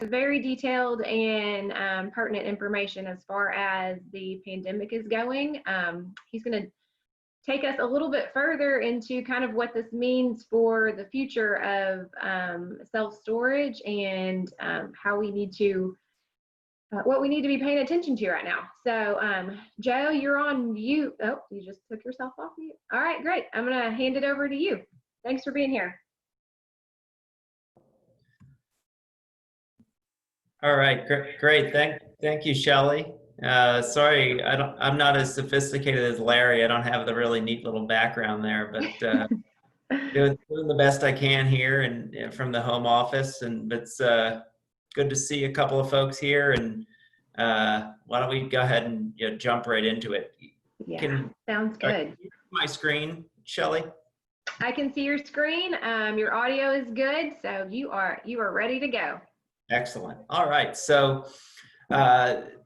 very detailed and pertinent information as far as the pandemic is going. He's going to take us a little bit further into kind of what this means for the future of self-storage and how we need to, what we need to be paying attention to right now. So Joe, you're on mute. Oh, you just took yourself off mute. All right, great. I'm going to hand it over to you. Thanks for being here. All right, great. Thank you, Shelley. Sorry, I'm not as sophisticated as Larry. I don't have the really neat little background there, but doing the best I can here and from the home office. And it's good to see a couple of folks here. And why don't we go ahead and jump right into it? Yeah, sounds good. My screen, Shelley? I can see your screen. Your audio is good, so you are ready to go. Excellent. All right. So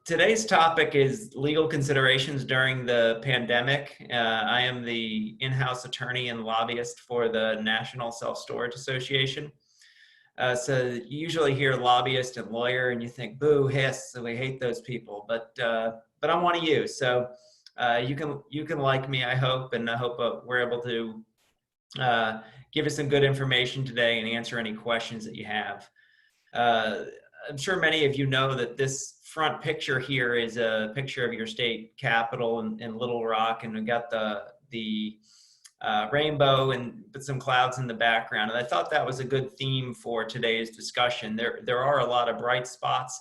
today's topic is legal considerations during the pandemic. I am the in-house attorney and lobbyist for the National Self-Storage Association. So you usually hear lobbyist and lawyer and you think, boo, hiss, so we hate those people. But I'm one of you. So you can like me, I hope, and I hope we're able to give you some good information today and answer any questions that you have. I'm sure many of you know that this front picture here is a picture of your state capitol in Little Rock, and we've got the rainbow and some clouds in the background. And I thought that was a good theme for today's discussion. There are a lot of bright spots,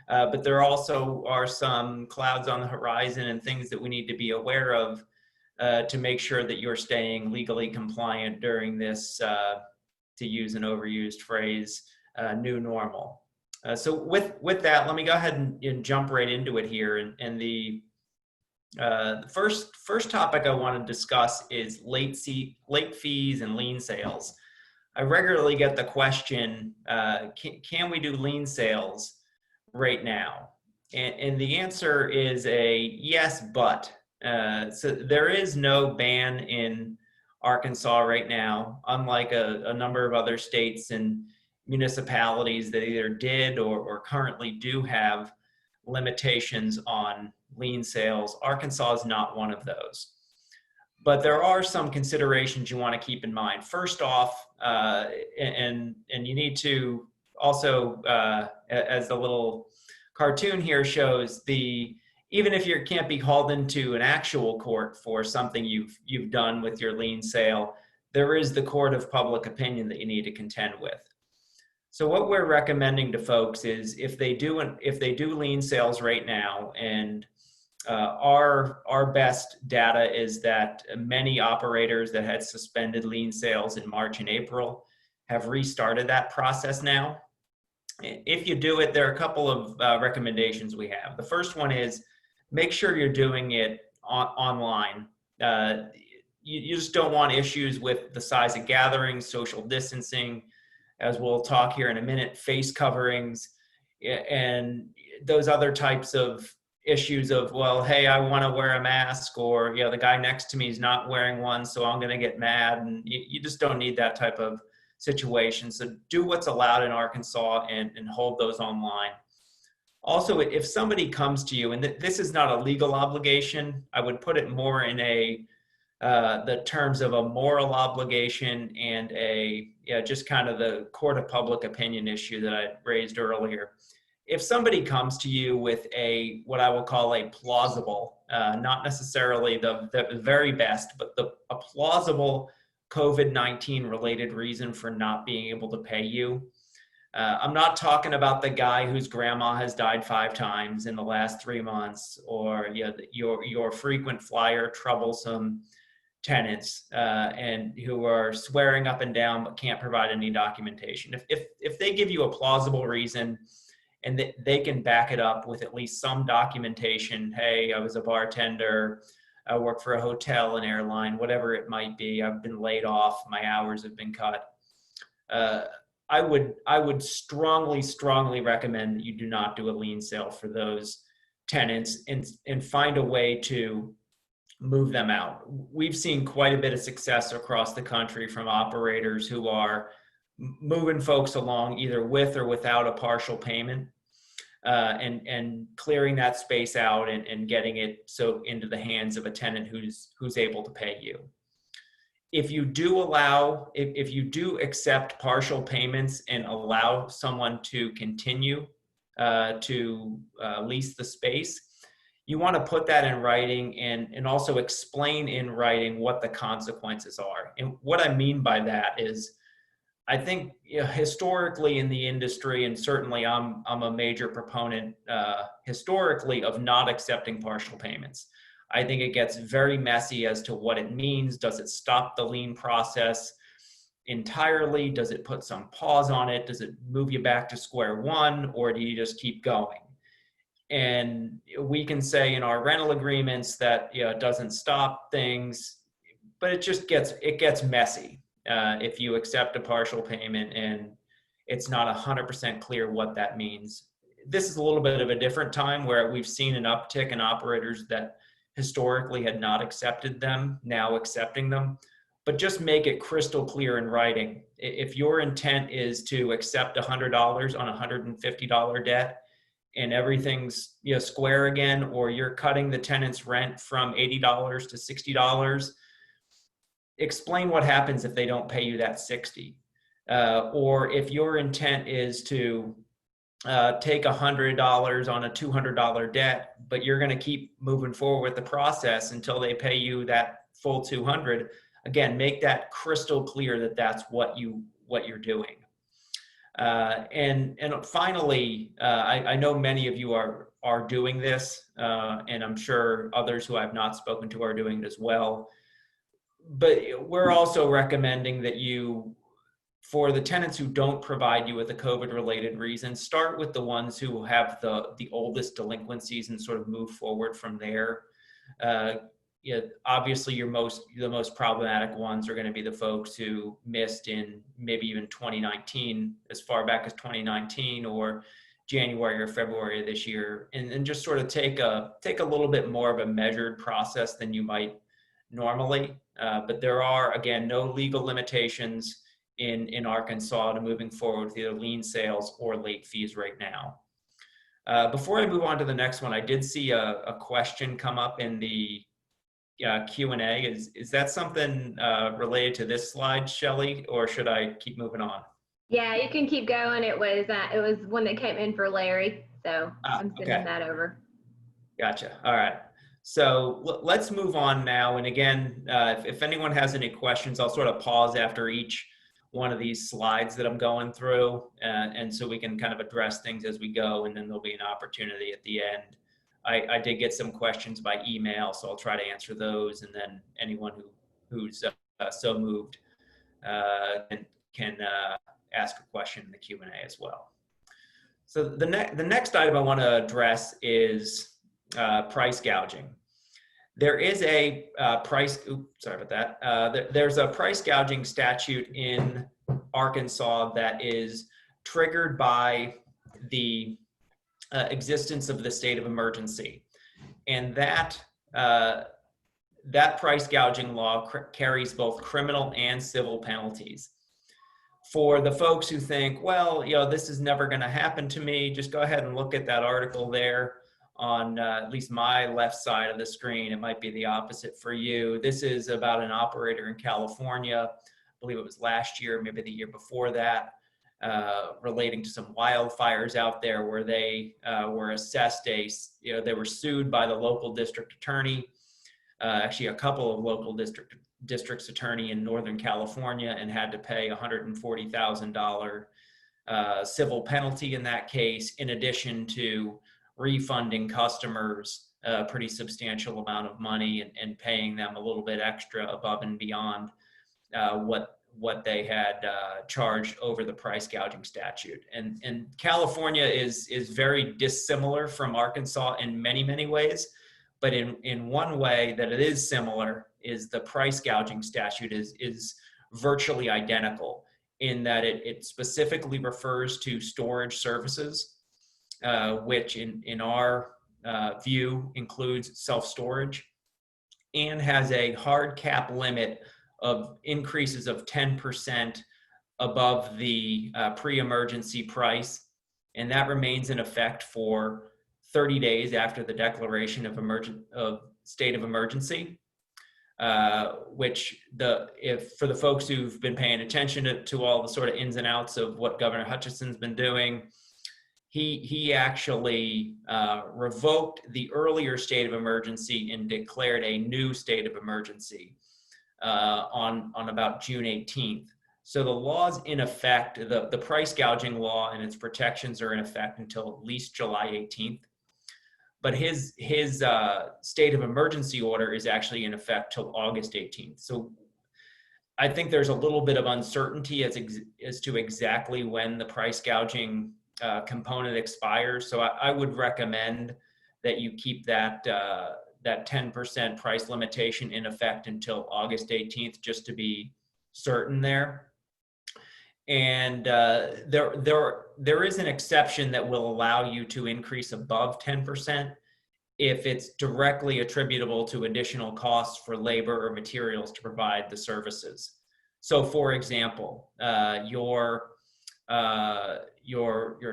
but there also are some clouds on the horizon and things that we need to be aware of to make sure that you're staying legally compliant during this, to use an overused phrase, new normal. So with that, let me go ahead and jump right into it here. And the first topic I want to discuss is late fees and lien sales. I regularly get the question, can we do lien sales right now? And the answer is a yes, but. So there is no ban in Arkansas right now, unlike a number of other states and municipalities that either did or currently do have limitations on lien sales. Arkansas is not one of those. But there are some considerations you want to keep in mind. First off, and you need to also, as the little cartoon here shows, even if you can't be called into an actual court for something you've done with your lien sale, there is the court of public opinion that you need to contend with. So what we're recommending to folks is if they do lien sales right now, and our best data is that many operators that had suspended lien sales in March and April have restarted that process now. If you do it, there are a couple of recommendations we have. The first one is make sure you're doing it online. You just don't want issues with the size of gatherings, social distancing, as we'll talk here in a minute, face coverings, and those other types of issues of, well, hey, I want to wear a mask, or the guy next to me is not wearing one, so I'm going to get mad. And you just don't need that type of situation. So do what's allowed in Arkansas and hold those online. Also, if somebody comes to you, and this is not a legal obligation, I would put it more in the terms of a moral obligation and just kind of the court of public opinion issue that I raised earlier. If somebody comes to you with what I will call a plausible, not necessarily the very best, but a plausible COVID-19 related reason for not being able to pay you. I'm not talking about the guy whose grandma has died 5 times in the last 3 months, or your frequent flyer troublesome tenants and who are swearing up and down but can't provide any documentation. If they give you a plausible reason and they can back it up with at least some documentation, hey, I was a bartender, I work for a hotel, an airline, whatever it might be, I've been laid off, my hours have been cut, I would strongly recommend that you do not do a lien sale for those tenants and find a way to move them out. We've seen quite a bit of success across the country from operators who are moving folks along either with or without a partial payment, and clearing that space out and getting it so into the hands of a tenant who's able to pay you. If you do allow, if you do accept partial payments and allow someone to continue to lease the space, you want to put that in writing and also explain in writing what the consequences are. And what I mean by that is, I think, you know, historically in the industry, and certainly I'm a major proponent historically of not accepting partial payments. I think it gets very messy as to what it means. Does it stop the lien process entirely? Does it put some pause on it? Does it move you back to square one, or do you just keep going? And we can say in our rental agreements that, you know, it doesn't stop things, but it gets messy if you accept a partial payment and it's not 100% clear what that means. This is a little bit of a different time where we've seen an uptick in operators that historically had not accepted them, now accepting them. But just make it crystal clear in writing. If your intent is to accept $100 on a $150 debt and everything's, you know, square again, or you're cutting the tenant's rent from $80 to $60, explain what happens if they don't pay you that $60. Or if your intent is to take $100 on a $200 debt, but you're going to keep moving forward with the process until they pay you that full $200. Again, make that crystal clear that that's what you're doing. And finally, I know many of you are doing this, and I'm sure others who I've not spoken to are doing it as well. But we're also recommending that you, for the tenants who don't provide you with a COVID-related reason, start with the ones who have the oldest delinquencies and sort of move forward from there. Yeah, obviously, the most problematic ones are going to be the folks who missed in maybe even 2019, as far back as 2019, or January or February of this year, and just sort of take a little bit more of a measured process than you might normally. But there are, again, no legal limitations in Arkansas to moving forward with either lien sales or late fees right now. Before I move on to the next one, I did see a question come up in the Q&A. Is that something related to this slide, Shelley, or should I keep moving on? Yeah, you can keep going. It was one that came in for Larry, so I'm sending that over. Gotcha. All right. So let's move on now. And again, if anyone has any questions, I'll sort of pause after each one of these slides that I'm going through, and so we can kind of address things as we go, and then there'll be an opportunity at the end. I did get some questions by email, so I'll try to answer those, and then anyone who's so moved can ask a question in the Q&A as well. So the next item I want to address is price gouging. There is a there's a price gouging statute in Arkansas that is triggered by the existence of the state of emergency, and that price gouging law carries both criminal and civil penalties. For the folks who think, well, you know, this is never going to happen to me, just go ahead and look at that article there on at least my left side of the screen. It might be the opposite for you. This is about an operator in California, I believe it was last year, maybe the year before that, relating to some wildfires out there where they were assessed they were sued by the local district attorney, actually a couple of local district's attorney in Northern California, and had to pay $140,000 civil penalty in that case, in addition to refunding customers a pretty substantial amount of money and paying them a little bit extra above and beyond what they had charged over the price gouging statute. And California is very dissimilar from Arkansas in many, many ways, but in one way that it is similar is the price gouging statute is virtually identical in that it specifically refers to storage services, which in our view includes self-storage, and has a hard cap limit of increases of 10% above the pre-emergency price, and that remains in effect for 30 days after the declaration of state of emergency. Which if for the folks who've been paying attention to all the sort of ins and outs of what Governor Hutchinson's been doing, he actually revoked the earlier state of emergency and declared a new state of emergency on about June 18th. So the law's in effect, the price gouging law and its protections are in effect until at least July 18th. But his state of emergency order is actually in effect till August 18th. So I think there's a little bit of uncertainty as to exactly when the price gouging component expires. So I would recommend that you keep that 10% price limitation in effect until August 18th, just to be certain there. And there is an exception that will allow you to increase above 10% if it's directly attributable to additional costs for labor or materials to provide the services. So, for example, your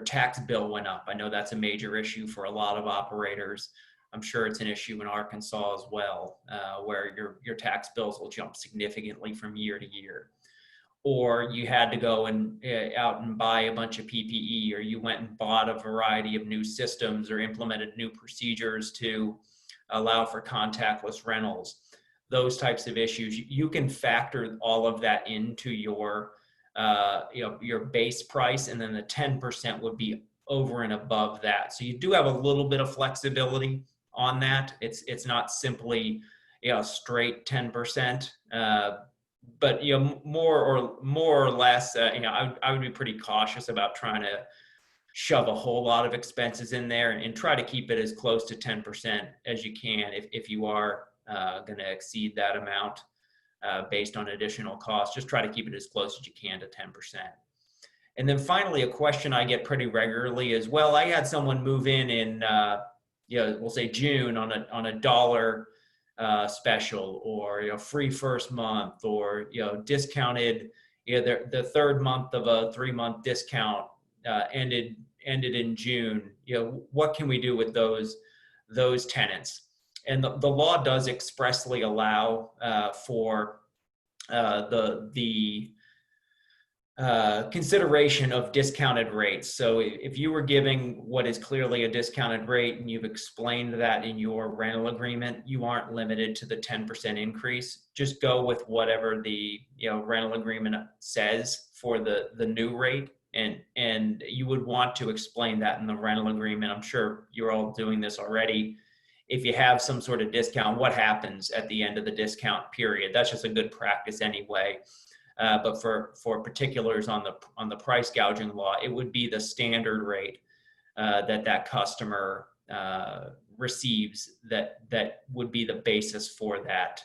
tax bill went up. I know that's a major issue for a lot of operators. I'm sure it's an issue in Arkansas as well, where your tax bills will jump significantly from year to year. Or you had to go out and buy a bunch of PPE, or you went and bought a variety of new systems or implemented new procedures to allow for contactless rentals. Those types of issues, you can factor all of that into your base price, and then the 10% would be over and above that. So you do have a little bit of flexibility on that. It's not simply straight 10%. But more or less, I would be pretty cautious about trying to shove a whole lot of expenses in there, and try to keep it as close to 10% as you can if you are going to exceed that amount based on additional costs. Just try to keep it as close as you can to 10%. And then finally, a question I get pretty regularly is, well, I had someone move in we'll say June on a dollar special, or free first month, or discounted, the third month of a 3-month discount ended in June. What can we do with those tenants? And the law does expressly allow for the consideration of discounted rates. So if you were giving what is clearly a discounted rate and you've explained that in your rental agreement, you aren't limited to the 10% increase. Just go with whatever the rental agreement says for the new rate, and you would want to explain that in the rental agreement. I'm sure you're all doing this already. If you have some sort of discount, what happens at the end of the discount period? That's just a good practice anyway. But for particulars on the price gouging law, it would be the standard rate that customer receives that would be the basis for that,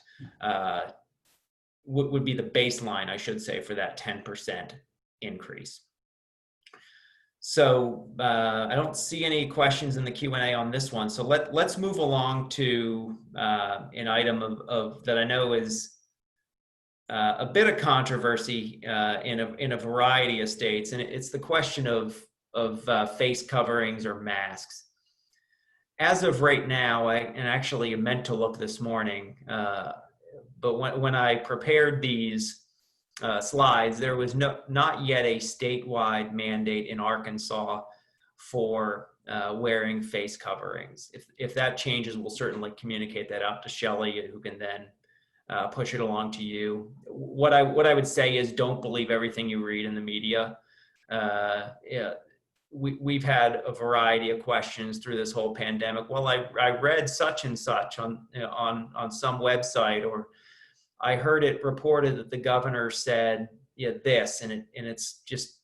would be the baseline, I should say, for that 10% increase. So I don't see any questions in the Q&A on this one. So let's move along to an item of that I know is a bit of controversy in a variety of states, and it's the question of face coverings or masks. As of right now, and actually meant to look this morning, but when I prepared these slides, there was not yet a statewide mandate in Arkansas for wearing face coverings. If that changes, we'll certainly communicate that out to Shelley, who can then push it along to you. What I would say is, don't believe everything you read in the media. We've had a variety of questions through this whole pandemic. Well, I read such and such on some website, or I heard it reported that the governor said this, and it's just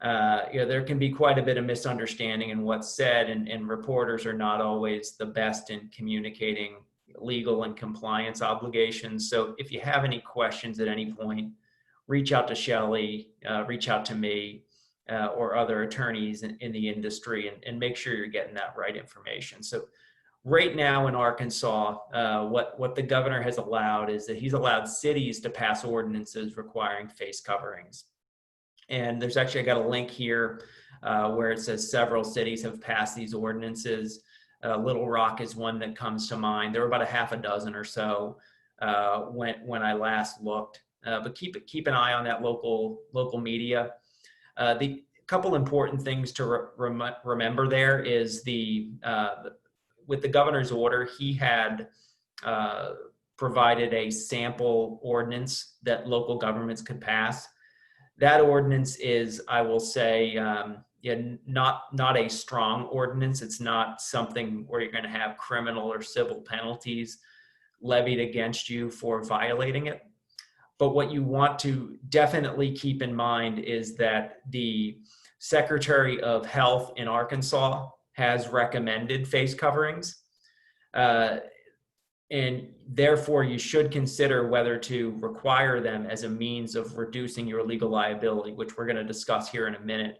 there can be quite a bit of misunderstanding in what's said, and reporters are not always the best in communicating legal and compliance obligations. So if you have any questions at any point, reach out to Shelley, reach out to me, or other attorneys in the industry, and make sure you're getting that right information. So right now in Arkansas, what the governor has allowed is that he's allowed cities to pass ordinances requiring face coverings. And there's actually, I got a link here where it says several cities have passed these ordinances. Little Rock is one that comes to mind. There were about a half a dozen or so when I last looked. But keep an eye on that local media. The couple important things to remember there is with the governor's order, he had provided a sample ordinance that local governments could pass. That ordinance is, I will say, not a strong ordinance. It's not something where you're going to have criminal or civil penalties levied against you for violating it. But what you want to definitely keep in mind is that the Secretary of Health in Arkansas has recommended face coverings. And therefore, you should consider whether to require them as a means of reducing your legal liability, which we're going to discuss here in a minute.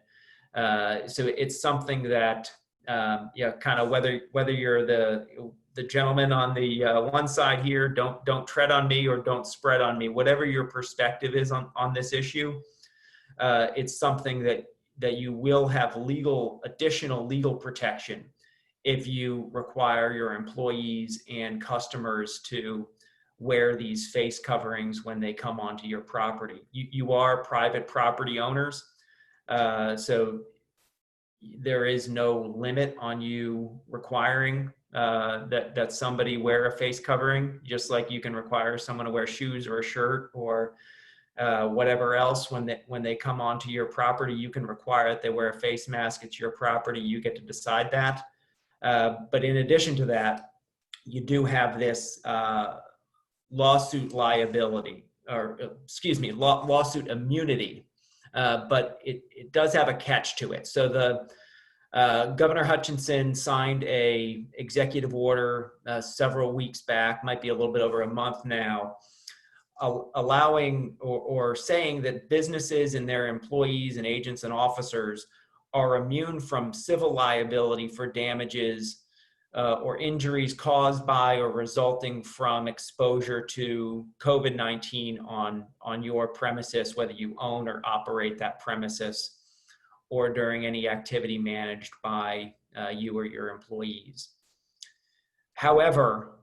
So it's something that, kind of whether you're the gentleman on the one side here, don't tread on me or don't spread on me, whatever your perspective is on this issue, it's something that you will have additional legal protection if you require your employees and customers to wear these face coverings when they come onto your property. You are private property owners, so there is no limit on you requiring that somebody wear a face covering, just like you can require someone to wear shoes or a shirt or whatever else. When they come onto your property, you can require that they wear a face mask. It's your property. You get to decide that. But in addition to that, you do have this lawsuit liability, or lawsuit immunity. But it does have a catch to it. So Governor Hutchinson signed a executive order several weeks back, might be a little bit over a month now, allowing or saying that businesses and their employees and agents and officers are immune from civil liability for damages or injuries caused by or resulting from exposure to COVID-19 on your premises, whether you own or operate that premises, or during any activity managed by you or your employees. However,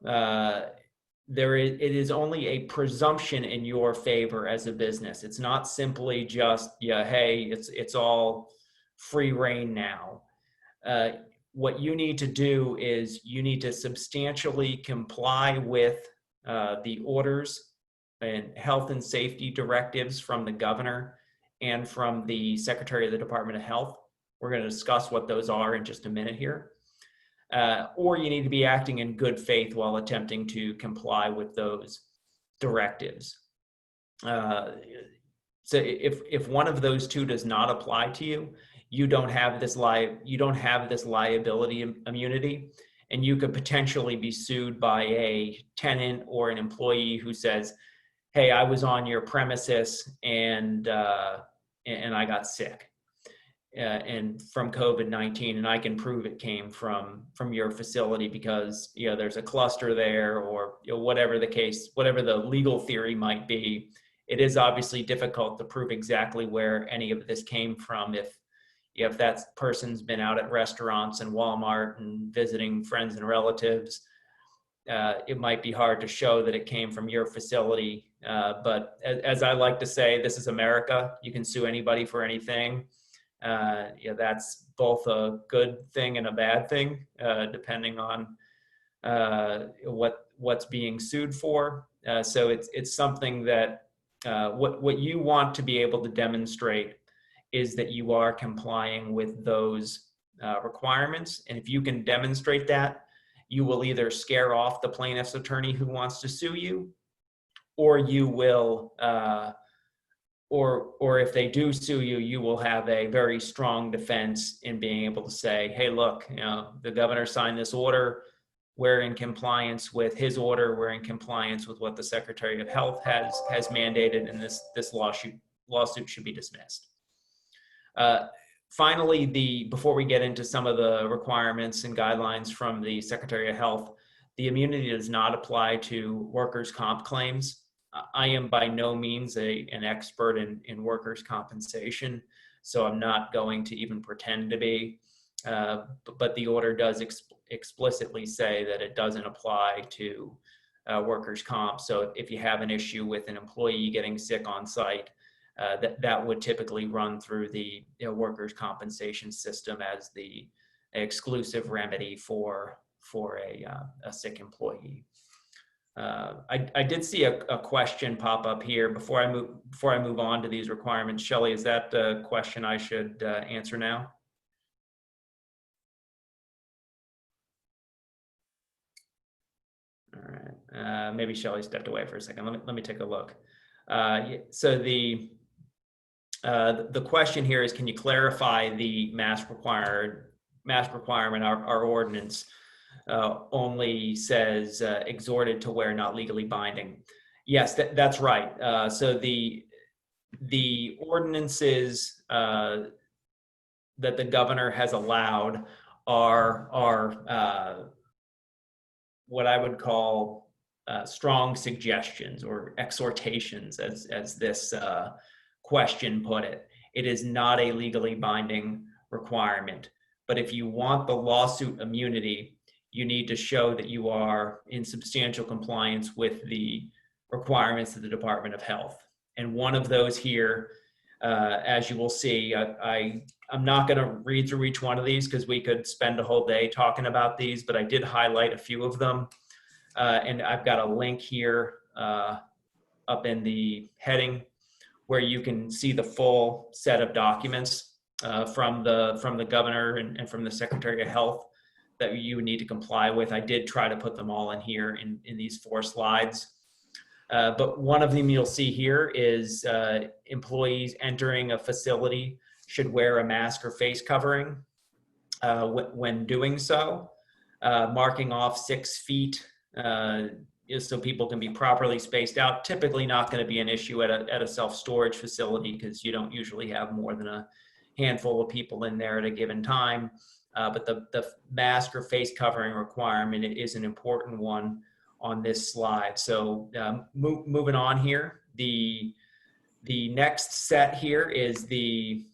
it is only a presumption in your favor as a business. It's not simply just, hey, it's all free reign now. What you need to do is you need to substantially comply with the orders and health and safety directives from the governor and from the Secretary of the Department of Health. We're going to discuss what those are in just a minute here. Or you need to be acting in good faith while attempting to comply with those directives. So if one of those two does not apply to you, you don't have this liability immunity, and you could potentially be sued by a tenant or an employee who says, hey, I was on your premises and I got sick and from COVID-19, and I can prove it came from your facility because there's a cluster there, or whatever the case, whatever the legal theory might be. It is obviously difficult to prove exactly where any of this came from if that person's been out at restaurants and Walmart and visiting friends and relatives. It might be hard to show that it came from your facility. But as I like to say, this is America. You can sue anybody for anything. That's both a good thing and a bad thing, depending on what's being sued for. So it's something that what you want to be able to demonstrate is that you are complying with those requirements. And if you can demonstrate that, you will either scare off the plaintiff's attorney who wants to sue you, or you will, or if they do sue you, you will have a very strong defense in being able to say, hey, look, the governor signed this order. We're in compliance with his order. We're in compliance with what the Secretary of Health has mandated, and this lawsuit should be dismissed. Finally, before we get into some of the requirements and guidelines from the Secretary of Health, the immunity does not apply to workers' comp claims. I am by no means an expert in workers' compensation, so I'm not going to even pretend to be. But the order does explicitly say that it doesn't apply to workers' comp. So if you have an issue with an employee getting sick on site, that would typically run through the workers' compensation system as the exclusive remedy for a sick employee. I did see a question pop up here before I move on to these requirements. Shelley, is that a question I should answer now? All right, maybe Shelley stepped away for a second. Let me take a look. So the question here is, can you clarify the mask requirement? Our ordinance only says exhorted to wear, not legally binding. Yes, that's right. So the ordinances that the governor has allowed are what I would call strong suggestions or exhortations, as this question put it. It is not a legally binding requirement. But if you want the lawsuit immunity, you need to show that you are in substantial compliance with the requirements of the Department of Health. And one of those here, as you will see, I'm not going to read through each one of these because we could spend a whole day talking about these, but I did highlight a few of them. And I've got a link here up in the heading where you can see the full set of documents from the governor and from the Secretary of Health that you would need to comply with. I did try to put them all in here in these 4 slides. But one of them you'll see here is employees entering a facility should wear a mask or face covering when doing so, marking off 6 feet so people can be properly spaced out. Typically not going to be an issue at a self-storage facility because you don't usually have more than a handful of people in there at a given time. But the mask or face covering requirement is an important one on this slide. So moving on here, the next set here is the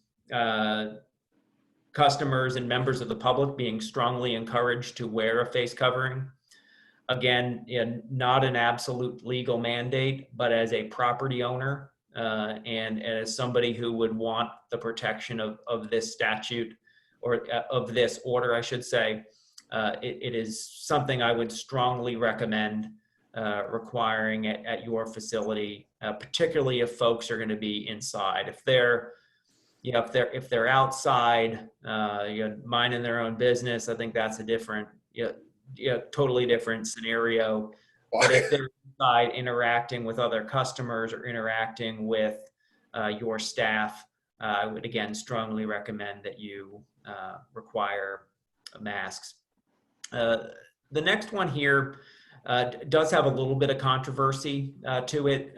customers and members of the public being strongly encouraged to wear a face covering. Again, not an absolute legal mandate, but as a property owner and as somebody who would want the protection of this statute or of this order, I should say, it is something I would strongly recommend requiring at your facility, particularly if folks are going to be inside. If they're outside, minding their own business, I think that's a different, totally different scenario. But if they're inside interacting with other customers or interacting with your staff, I would again strongly recommend that you require masks. The next one here does have a little bit of controversy to it,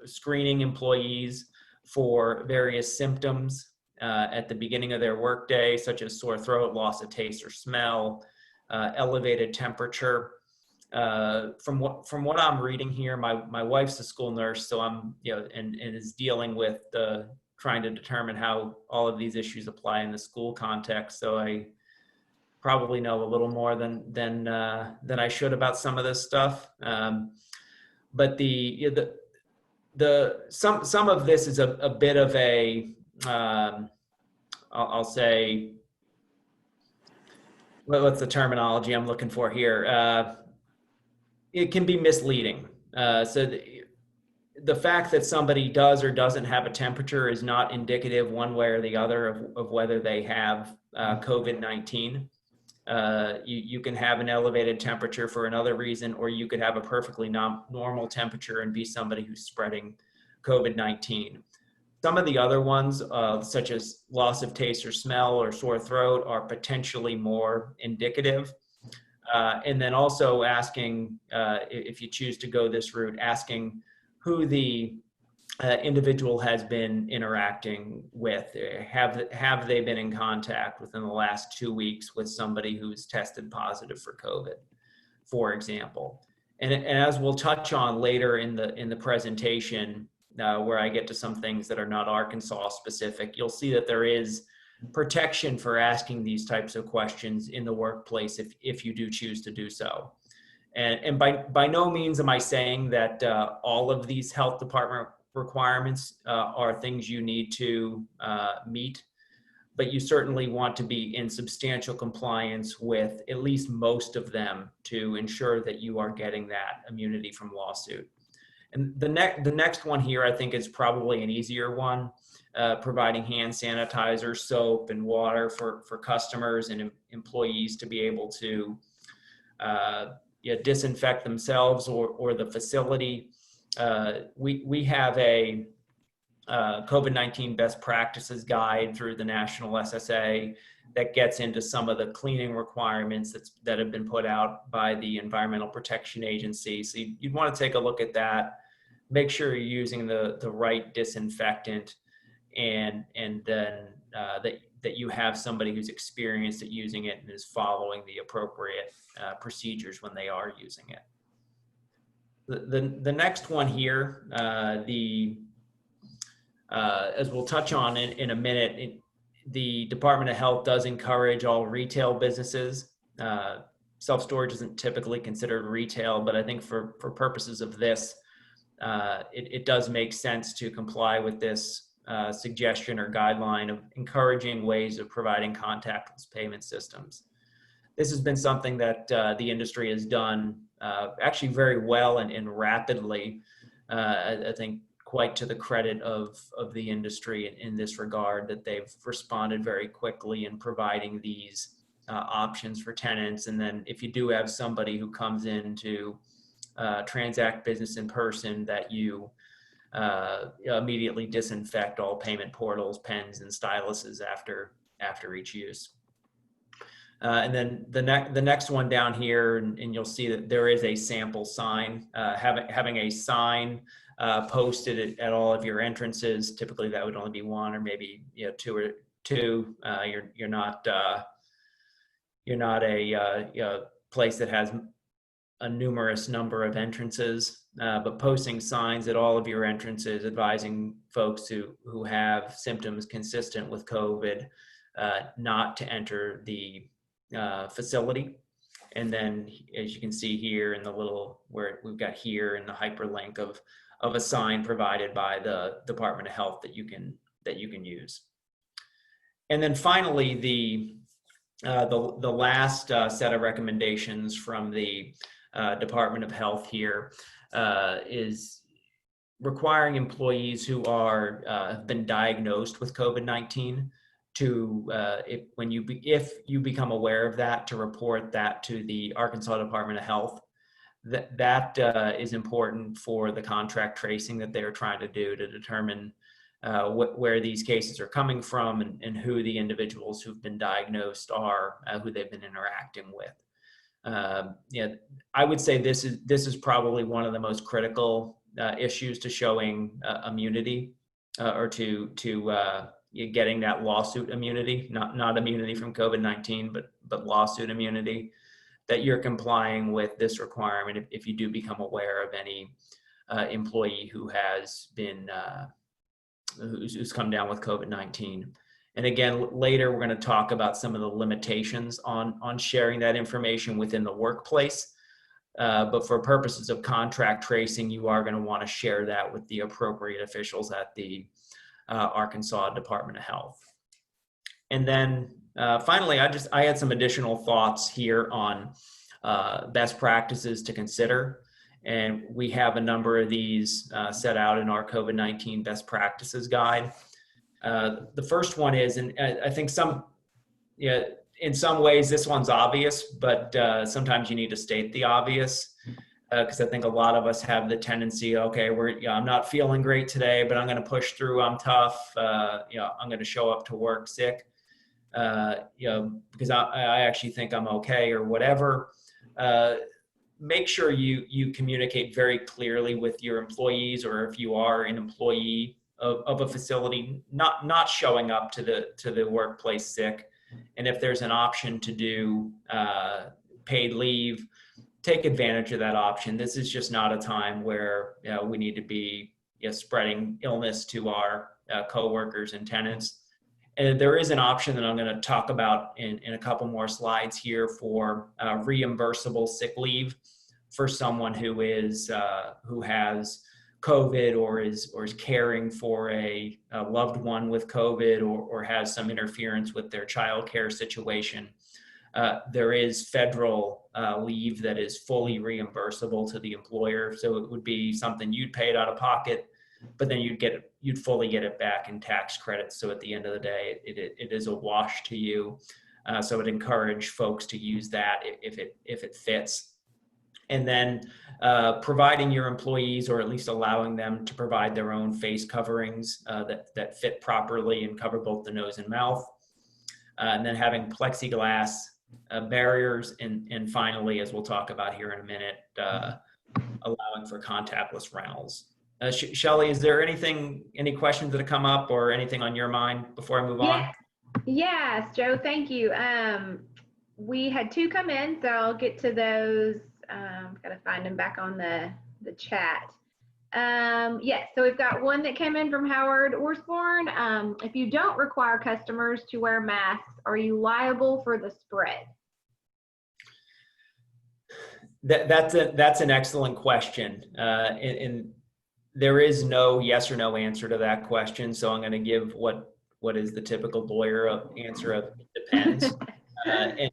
screening employees for various symptoms at the beginning of their workday, such as sore throat, loss of taste or smell, elevated temperature. From what I'm reading here, my wife's a school nurse, so I'm and is dealing with trying to determine how all of these issues apply in the school context. So I probably know a little more than I should about some of this stuff. But some of this is a bit of a I'll say, what's the terminology I'm looking for here? It can be misleading. So the fact that somebody does or doesn't have a temperature is not indicative one way or the other of whether they have COVID-19. You can have an elevated temperature for another reason, or you could have a perfectly normal temperature and be somebody who's spreading COVID-19. Some of the other ones, such as loss of taste or smell or sore throat, are potentially more indicative. And then also asking, if you choose to go this route, asking who the individual has been interacting with. Have they been in contact within the last 2 weeks with somebody who's tested positive for COVID, for example? And as we'll touch on later in the presentation, where I get to some things that are not Arkansas specific, you'll see that there is protection for asking these types of questions in the workplace if you do choose to do so. And by no means am I saying that all of these health department requirements are things you need to meet, but you certainly want to be in substantial compliance with at least most of them to ensure that you are getting that immunity from lawsuit. And the next one here, I think, is probably an easier one, providing hand sanitizer, soap, and water for customers and employees to be able to disinfect themselves or the facility. We have a COVID-19 best practices guide through the National SSA that gets into some of the cleaning requirements that have been put out by the Environmental Protection Agency. So you'd want to take a look at that, make sure you're using the right disinfectant, and then that you have somebody who's experienced at using it and is following the appropriate procedures when they are using it. The next one here, as we'll touch on in a minute, the Department of Health does encourage all retail businesses. Self-storage isn't typically considered retail, but I think for purposes of this, it does make sense to comply with this suggestion or guideline of encouraging ways of providing contactless payment systems. This has been something that the industry has done actually very well and rapidly. I think quite to the credit of the industry in this regard, that they've responded very quickly in providing these options for tenants. And then if you do have somebody who comes in to transact business in person, that you immediately disinfect all payment portals, pens, and styluses after each use. And then the next one down here, and you'll see that there is a sample sign. Having a sign posted at all of your entrances. Typically, that would only be one, or maybe two. You're not a place that has a numerous number of entrances, but posting signs at all of your entrances advising folks who have symptoms consistent with COVID not to enter the facility. And then, as you can see here in the little where we've got here in the hyperlink of a sign provided by the Department of Health that you can use. And then finally, the last set of recommendations from the Department of Health here is requiring employees who have been diagnosed with COVID-19 to, if you become aware of that, to report that to the Arkansas Department of Health. That is important for the contract tracing that they're trying to do to determine where these cases are coming from and who the individuals who've been diagnosed are, who they've been interacting with. I would say this is probably one of the most critical issues to showing immunity or to getting that lawsuit immunity, not immunity from COVID-19, but lawsuit immunity, that you're complying with this requirement if you do become aware of any employee who has been who's come down with COVID-19. And again, later we're going to talk about some of the limitations on sharing that information within the workplace. But for purposes of contract tracing, you are going to want to share that with the appropriate officials at the Arkansas Department of Health. And then finally, I had some additional thoughts here on best practices to consider. And we have a number of these set out in our COVID-19 best practices guide. The first one is, and I think in some ways this one's obvious, but sometimes you need to state the obvious, because I think a lot of us have the tendency, okay, I'm not feeling great today, but I'm going to push through. I'm tough. I'm going to show up to work sick, because I actually think I'm okay or whatever. Make sure you communicate very clearly with your employees, or if you are an employee of a facility, not showing up to the workplace sick. And if there's an option to do paid leave, take advantage of that option. This is just not a time where we need to be spreading illness to our coworkers and tenants. And there is an option that I'm going to talk about in a couple more slides here for reimbursable sick leave for someone who is who has COVID or is caring for a loved one with COVID or has some interference with their childcare situation. There is federal leave that is fully reimbursable to the employer, so it would be something you'd pay it out of pocket, but then you'd fully get it back in tax credits. So at the end of the day, it is a wash to you. So I'd encourage folks to use that if it fits. And then providing your employees, or at least allowing them to provide their own face coverings that fit properly and cover both the nose and mouth. And then having plexiglass barriers, and finally, as we'll talk about here in a minute, allowing for contactless rentals. Shelley, is there any questions that have come up or anything on your mind before I move on? Yes, Joe, thank you. We had 2 come in, so I'll get to those. Gotta find them back on the chat. Yes, so we've got one that came in from Howard Orsborn. If you don't require customers to wear masks, are you liable for the spread? That's an excellent question. And there is no yes or no answer to that question. So I'm going to give what is the typical lawyer answer of it depends. And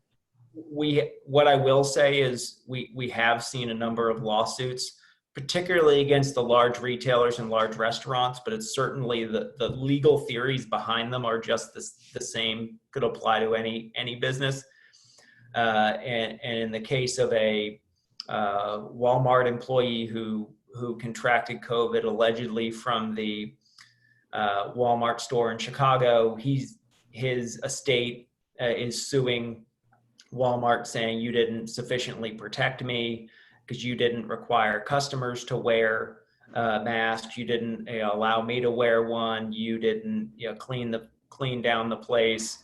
what I will say is we have seen a number of lawsuits, particularly against the large retailers and large restaurants, but it's certainly the legal theories behind them are just the same, could apply to any business. And in the case of a Walmart employee who contracted COVID allegedly from the Walmart store in Chicago, his estate is suing Walmart, saying you didn't sufficiently protect me because you didn't require customers to wear masks, you didn't allow me to wear one, you didn't clean down the place.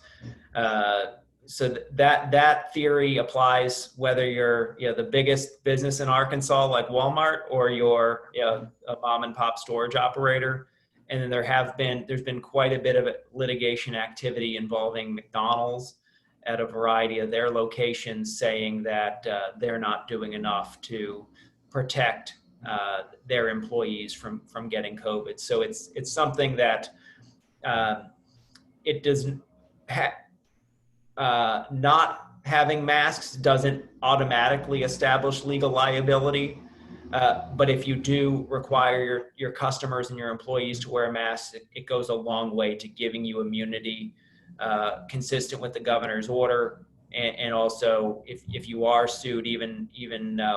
So that theory applies whether you're the biggest business in Arkansas like Walmart or you're a mom and pop storage operator. And then there's been quite a bit of litigation activity involving McDonald's at a variety of their locations, saying that they're not doing enough to protect their employees from getting COVID. So it's something that it doesn't not having masks doesn't automatically establish legal liability. But if you do require your customers and your employees to wear masks, it goes a long way to giving you immunity consistent with the governor's order. And also, if you are sued, even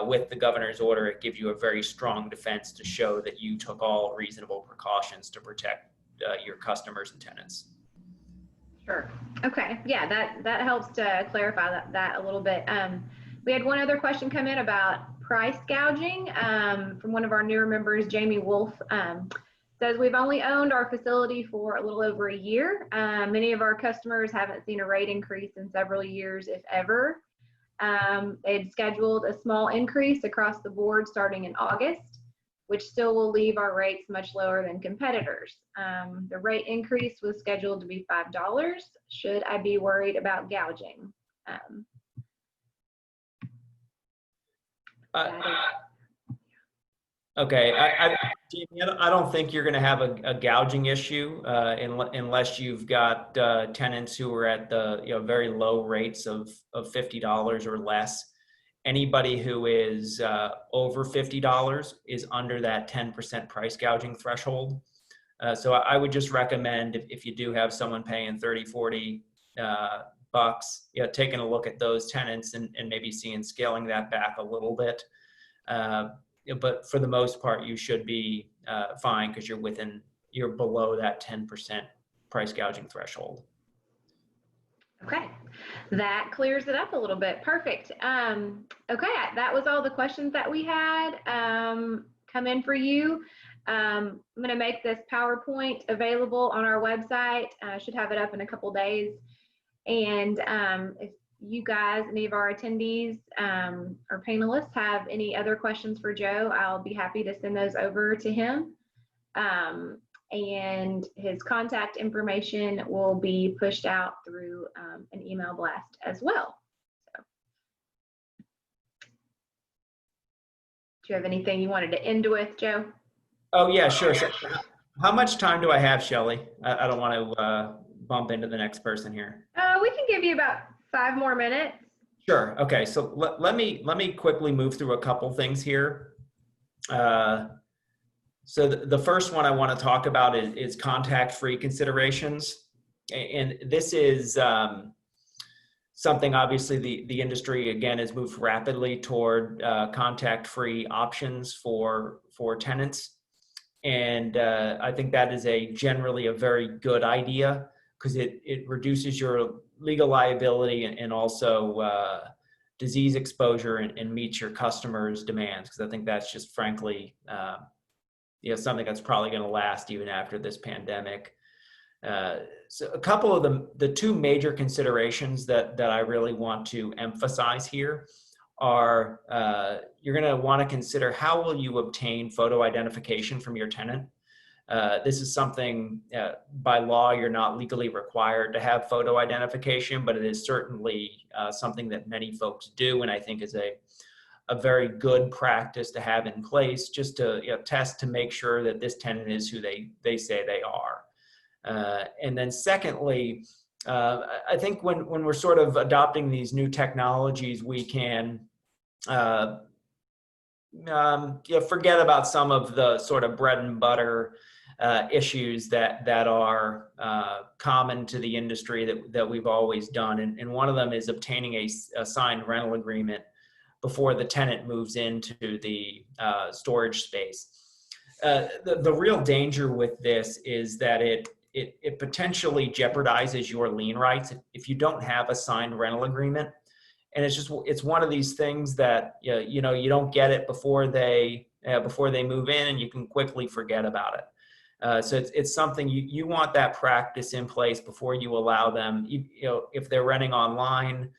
with the governor's order, it gives you a very strong defense to show that you took all reasonable precautions to protect your customers and tenants. Sure. Okay. Yeah, that helps to clarify that a little bit. We had one other question come in about price gouging from one of our newer members, Jamie Wolf. Says we've only owned our facility for a little over a year. Many of our customers haven't seen a rate increase in several years, if ever. They'd scheduled a small increase across the board starting in August, which still will leave our rates much lower than competitors. The rate increase was scheduled to be $5. Should I be worried about gouging? Okay, Jamie, I don't think you're going to have a gouging issue unless you've got tenants who are at the very low rates of $50 or less. Anybody who is over $50 is under that 10% price gouging threshold. So I would just recommend if you do have someone paying $30, $40 bucks, taking a look at those tenants and maybe scaling that back a little bit. But for the most part, you should be fine because you're below that 10% price gouging threshold. Okay, that clears it up a little bit. Perfect. Okay, that was all the questions that we had come in for you. I'm going to make this PowerPoint available on our website. I should have it up in a couple days. And if you guys, any of our attendees or panelists have any other questions for Joe, I'll be happy to send those over to him. And his contact information will be pushed out through an email blast as well. So, do you have anything you wanted to end with, Joe? Oh, yeah, sure. So how much time do I have, Shelley? I don't want to bump into the next person here. We can give you about 5 more minutes. Sure. Okay. So let me quickly move through a couple things here. So the first one I want to talk about is contact-free considerations. And this is something, obviously, the industry, again, has moved rapidly toward contact-free options for tenants. And I think that is generally a very good idea, because it reduces your legal liability and also disease exposure and meets your customers' demands, because I think that's just, frankly, something that's probably going to last even after this pandemic. So a couple of the two major considerations that I really want to emphasize here are you're going to want to consider, how will you obtain photo identification from your tenant? This is something, by law, you're not legally required to have photo identification, but it is certainly something that many folks do, and I think is a very good practice to have in place, just to test to make sure that this tenant is who they say they are. And then secondly, I think when we're sort of adopting these new technologies, we can forget about some of the sort of bread and butter issues that are common to the industry that we've always done. And one of them is obtaining a signed rental agreement before the tenant moves into the storage space. The real danger with this is that it potentially jeopardizes your lien rights if you don't have a signed rental agreement. And it's one of these things that you don't get it before they move in, and you can quickly forget about it. So it's something you want that practice in place before you allow them. If they're renting online,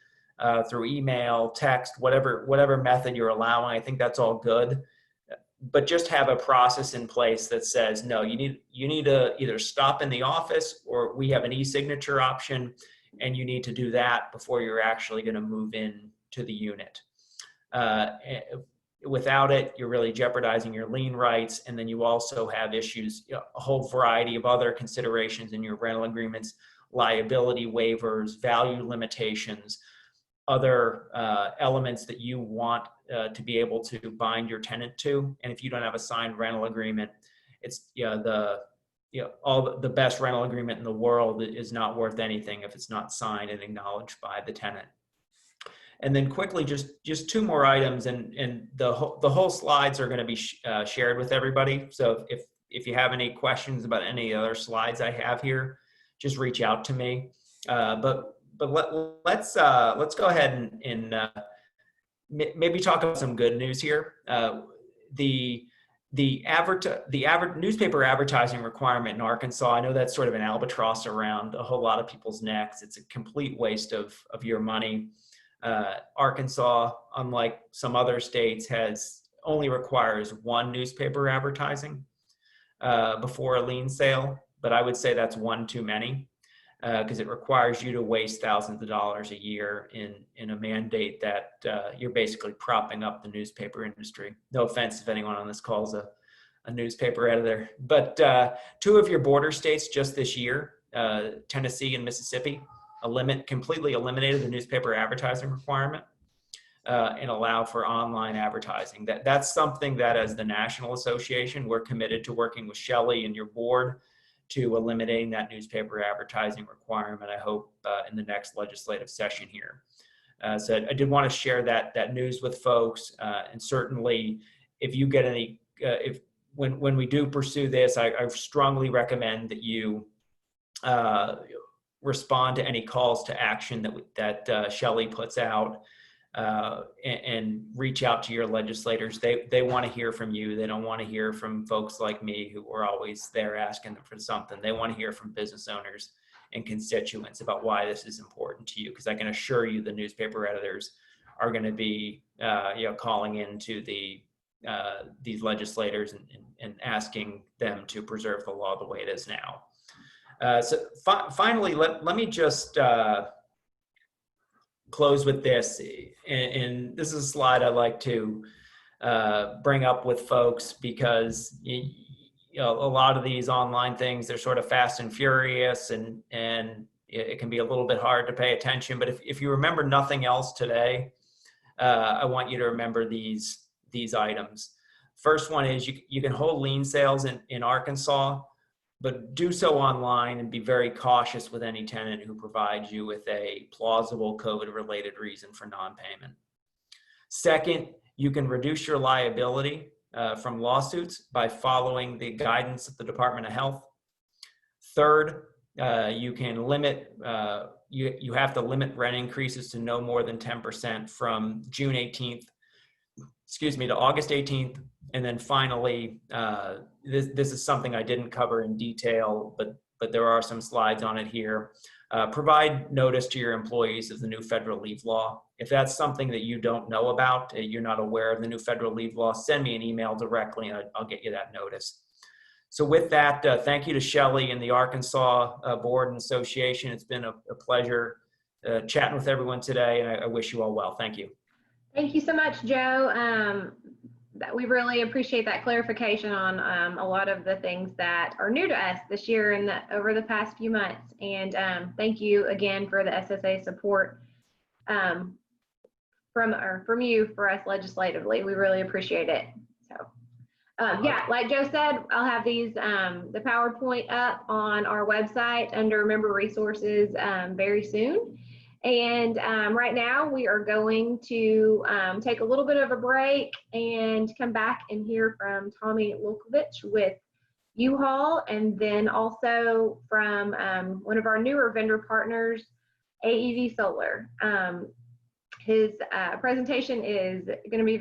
through email, text, whatever method you're allowing, I think that's all good. But just have a process in place that says, no, you need to either stop in the office, or we have an e-signature option, and you need to do that before you're actually going to move in to the unit. Without it, you're really jeopardizing your lien rights, and then you also have issues, a whole variety of other considerations in your rental agreements, liability waivers, value limitations, other elements that you want to be able to bind your tenant to. And if you don't have a signed rental agreement, it's all the best rental agreement in the world is not worth anything if it's not signed and acknowledged by the tenant. And then quickly, just 2 more items, and the whole slides are going to be shared with everybody. So if you have any questions about any other slides I have here, just reach out to me. But let's go ahead and maybe talk about some good news here. The newspaper advertising requirement in Arkansas, I know that's sort of an albatross around a whole lot of people's necks. It's a complete waste of your money. Arkansas, unlike some other states, only requires 1 newspaper advertising before a lien sale, but I would say that's 1 too many. Because it requires you to waste thousands of dollars a year in a mandate that you're basically propping up the newspaper industry. No offense if anyone on this call is a newspaper editor, but 2 of your border states just this year, Tennessee and Mississippi, completely eliminated the newspaper advertising requirement and allow for online advertising. That's something that, as the National Association, we're committed to working with Shelley and your board to eliminating that newspaper advertising requirement, I hope, in the next legislative session here. So I did want to share that news with folks. And certainly, if you get any, when we do pursue this, I strongly recommend that you respond to any calls to action that Shelley puts out, and reach out to your legislators. They want to hear from you. They don't want to hear from folks like me who are always there asking for something. They want to hear from business owners and constituents about why this is important to you, because I can assure you the newspaper editors are going to be calling into these legislators and asking them to preserve the law the way it is now. Finally, let me just close with this, and this is a slide I like to bring up with folks, because a lot of these online things, they're sort of fast and furious, and it can be a little bit hard to pay attention. But if you remember nothing else today, I want you to remember these items. First one is you can hold lien sales in Arkansas, but do so online and be very cautious with any tenant who provides you with a plausible COVID-related reason for non-payment. Second, you can reduce your liability from lawsuits by following the guidance of the Department of Health. Third, you can limit, you have to limit rent increases to no more than 10% from June 18th, to August 18th. And then finally, this is something I didn't cover in detail, but there are some slides on it here. Provide notice to your employees of the new federal leave law. If that's something that you don't know about, you're not aware of the new federal leave law, send me an email directly and I'll get you that notice. So with that, thank you to Shelley and the Arkansas Board and Association. It's been a pleasure chatting with everyone today, and I wish you all well. Thank you. Thank you so much, Joe. We really appreciate that clarification on a lot of the things that are new to us this year and over the past few months. And thank you again for the SSA support from you for us legislatively. We really appreciate it. So yeah, like Joe said, I'll have these the PowerPoint up on our website under member resources very soon. And right now we are going to take a little bit of a break and come back and hear from Tommy Lulkovich with U-Haul, and then also from one of our newer vendor partners, AEV Solar. His presentation is going to be